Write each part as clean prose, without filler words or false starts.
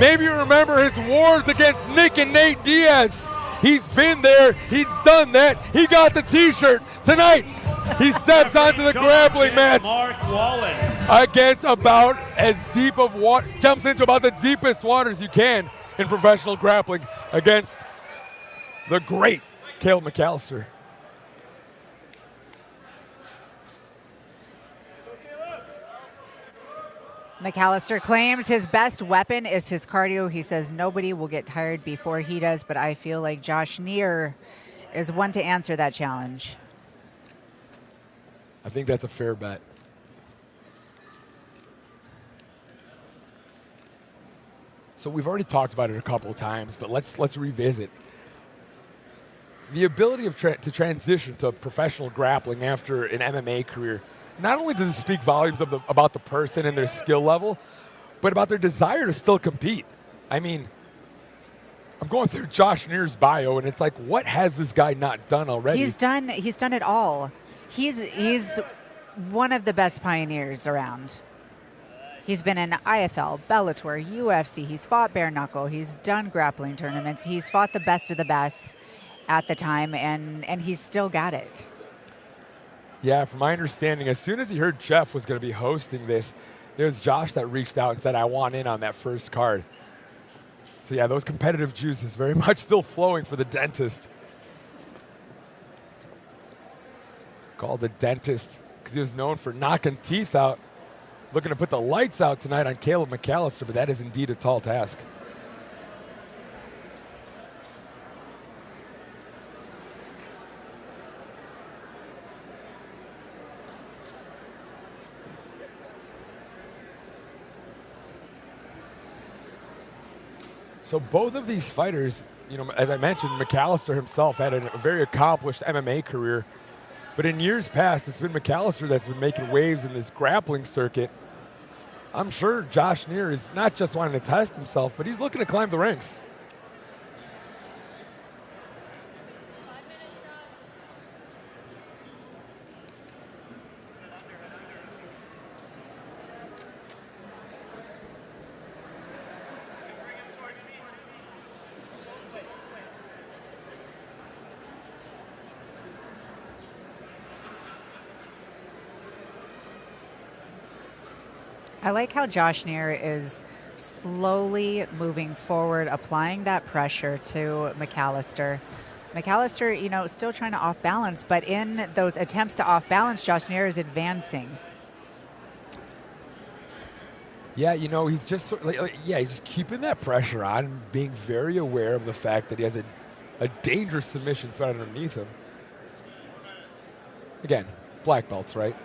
Maybe you remember his wars against Nick and Nate Diaz. He's been there. He's done that. He got the T-shirt. Tonight, he steps onto the grappling match against about as deep of water, jumps into about the deepest waters you can in professional grappling against the great Caleb McAllister. McAllister claims his best weapon is his cardio. He says nobody will get tired before he does, but I feel like Josh Neer is one to answer that challenge. I think that's a fair bet. So we've already talked about it a couple of times, but let's revisit. The ability of to transition to professional grappling after an MMA career, not only does it speak volumes about the person and their skill level, but about their desire to still compete. I mean, I'm going through Josh Neer's bio, and it's like, what has this guy not done already? He's done it all. He's one of the best pioneers around. He's been in IFL, Bellator, UFC. He's fought bare knuckle. He's done grappling tournaments. He's fought the best of the best at the time, and he's still got it. Yeah, from my understanding, as soon as he heard Jeff was going to be hosting this, it was Josh that reached out and said, I want in on that first card. So yeah, those competitive juices very much still flowing for the dentist. Called the dentist because he was known for knocking teeth out. Looking to put the lights out tonight on Caleb McAllister, but that is indeed a tall task. So both of these fighters, you know, as I mentioned, McAllister himself had a very accomplished MMA career. But in years past, it's been McAllister that's been making waves in this grappling circuit. I'm sure Josh Neer is not just wanting to test himself, but he's looking to climb the ranks. I like how Josh Neer is slowly moving forward, applying that pressure to McAllister. McAllister, you know, still trying to off-balance, but in those attempts to off-balance, Josh Neer is advancing. Yeah, you know, he's just he's just keeping that pressure on and being very aware of the fact that he has a dangerous submission threat underneath him. Again, black belts, right?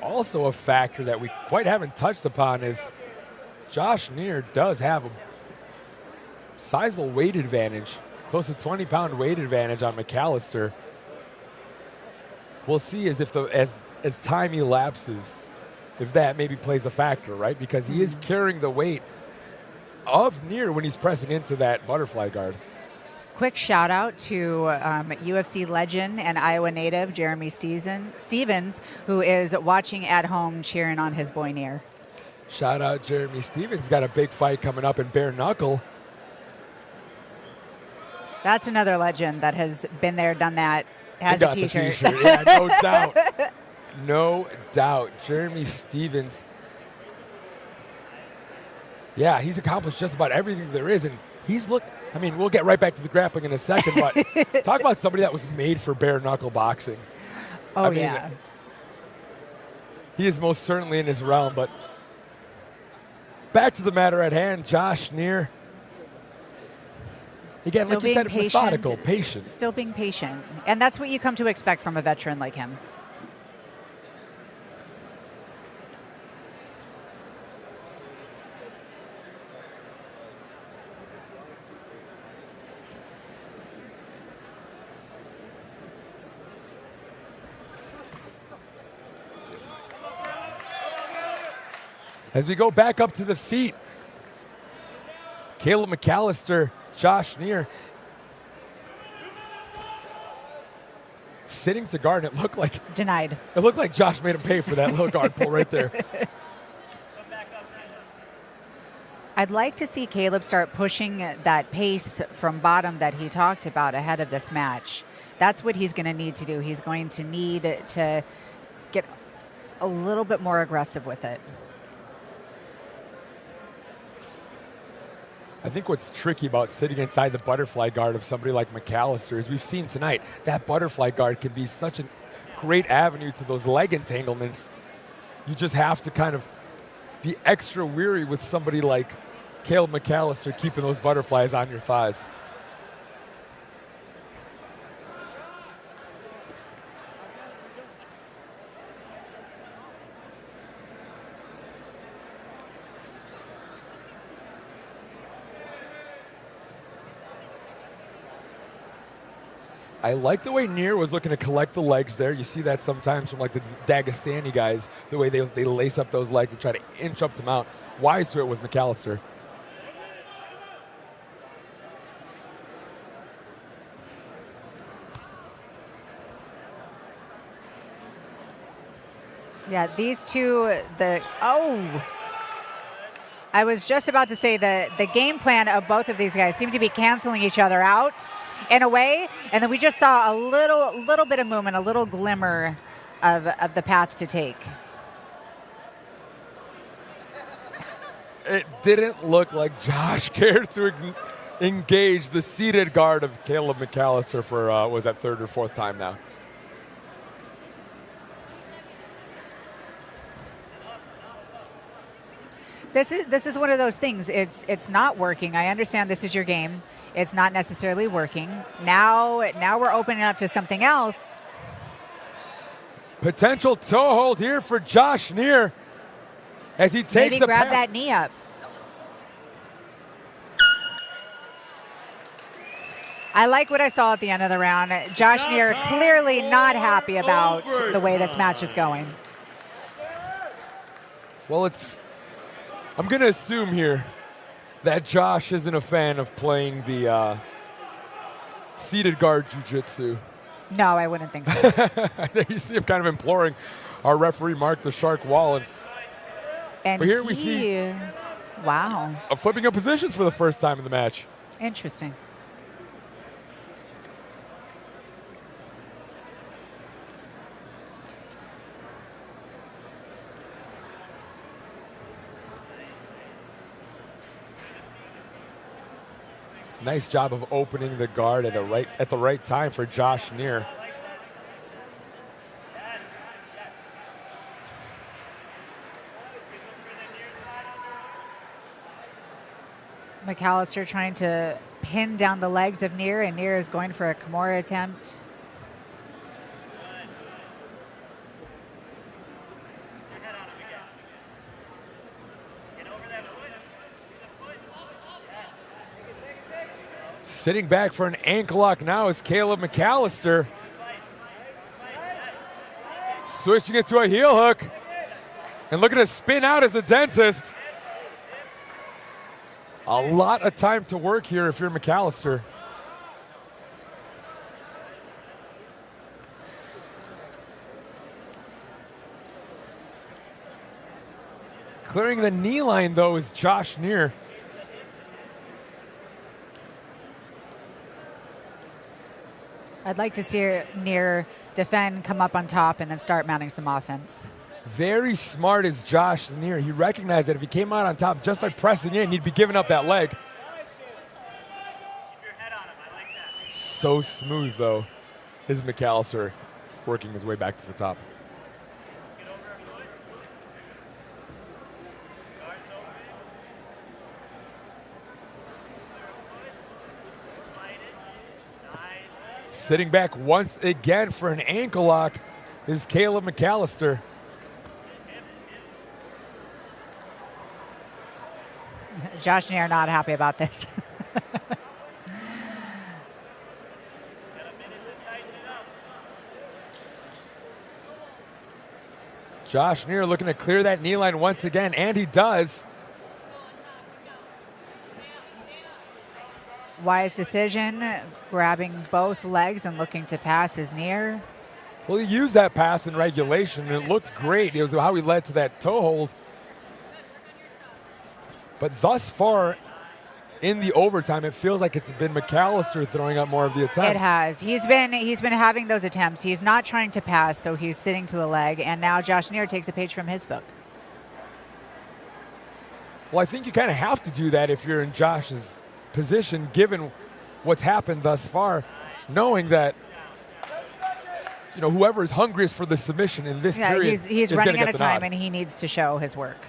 Also a factor that we quite haven't touched upon is Josh Neer does have a sizable weight advantage, close to 20-pound weight advantage on McAllister. We'll see as time elapses if that maybe plays a factor, right? Because he is carrying the weight of Neer when he's pressing into that butterfly guard. Quick shout out to UFC legend and Iowa native Jeremy Stevens, who is watching at home cheering on his boy Neer. Shout out Jeremy Stevens, got a big fight coming up in bare knuckle. That's another legend that has been there, done that, has a t-shirt. Yeah, no doubt. No doubt. Jeremy Stevens. Yeah, he's accomplished just about everything there is, and he's looked. I mean, we'll get right back to the grappling in a second, but talk about somebody that was made for bare knuckle boxing. Oh, yeah. He is most certainly in his realm, but back to the matter at hand, Josh Neer. Again, still like you said, methodical, patient. Still being patient. And that's what you come to expect from a veteran like him. As we go back up to the feet, Caleb McAllister, Josh Neer, sitting to guard, and it looked like Denied. It looked like Josh made him pay for that little guard pull right there. I'd like to see Caleb start pushing that pace from bottom that he talked about ahead of this match. That's what he's going to need to do. He's going to need to get a little bit more aggressive with it. I think what's tricky about sitting inside the butterfly guard of somebody like McAllister is we've seen tonight that butterfly guard can be such a great avenue to those leg entanglements. You just have to kind of be extra weary with somebody like Caleb McAllister keeping those butterflies on your thighs. I like the way Neer was looking to collect the legs there. You see that sometimes from like the Dagestani guys, the way they lace up those legs and try to inch up the mount. Wise to it was McAllister. Yeah, these two, I was just about to say the game plan of both of these guys seem to be canceling each other out in a way, and then we just saw a little bit of movement, a little glimmer of the path to take. It didn't look like Josh cared to engage the seated guard of Caleb McAllister for, was that third or fourth time now? This is one of those things. It's not working. I understand this is your game. It's not necessarily working. Now we're opening up to something else. Potential toe hold here for Josh Neer as he takes Maybe the grab that knee up. I like what I saw at the end of the round. Josh Neer clearly not happy about the way this match is going. Well, I'm going to assume here that Josh isn't a fan of playing the seated guard jiu-jitsu. No, I wouldn't think so. There you see him kind of imploring our referee, Mark the Shark Wall. And but here we see wow, a flipping of positions for the first time in the match. Interesting. Nice job of opening the guard at the right time for Josh Neer. McAllister trying to pin down the legs of Neer, and Neer is going for a Kimura attempt. Sitting back for an ankle lock now is Caleb McAllister. Switching it to a heel hook. And looking to spin out as the dentist. A lot of time to work here if you're McAllister. Clearing the knee line, though, is Josh Neer. I'd like to see Neer defend, come up on top, and then start mounting some offense. Very smart is Josh Neer. He recognized that if he came out on top just by pressing in, he'd be giving up that leg. So smooth, though, is McAllister working his way back to the top. Sitting back once again for an ankle lock is Caleb McAllister. Josh Neer not happy about this. Josh Neer looking to clear that knee line once again, and he does. Wise decision, grabbing both legs and looking to pass his Neer. Well, he used that pass in regulation, and it looked great. It was how he led to that toe hold. But thus far, in the overtime, it feels like it's been McAllister throwing up more of the attempts. It has. He's been having those attempts. He's not trying to pass, so he's sitting to the leg, and now Josh Neer takes a page from his book. Well, I think you kind of have to do that if you're in Josh's position, given what's happened thus far, knowing that whoever is hungriest for the submission in this period he's is running out of time, nod. and he needs to show his work.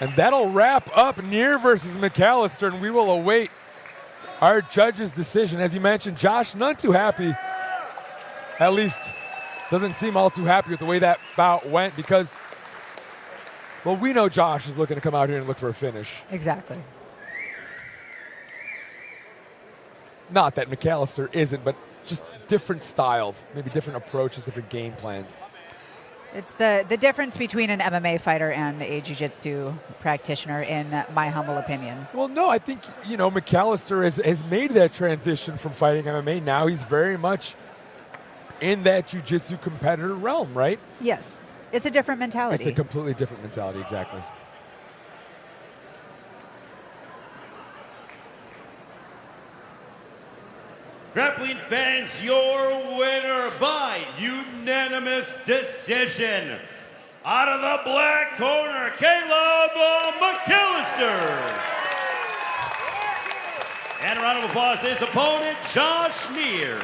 And that'll wrap up Neer versus McAllister, and we will await our judge's decision. As you mentioned, Josh, none too happy. At least doesn't seem all too happy with the way that bout went because, well, we know Josh is looking to come out here and look for a finish. Exactly. Not that McAllister isn't, but just different styles, maybe different approaches, different game plans. It's the difference between an MMA fighter and a jiu-jitsu practitioner, in my humble opinion. Well, no, I think, McAllister has made that transition from fighting MMA. Now he's very much in that jiu-jitsu competitor realm, right? Yes. It's a different mentality. It's a completely different mentality, exactly. Grappling fans, your winner by unanimous decision. Out of the black corner, Caleb McAllister. And a round of applause to his opponent, Josh Neer.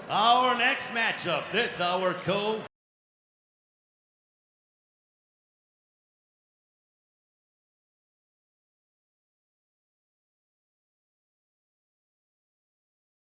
Our next matchup, this our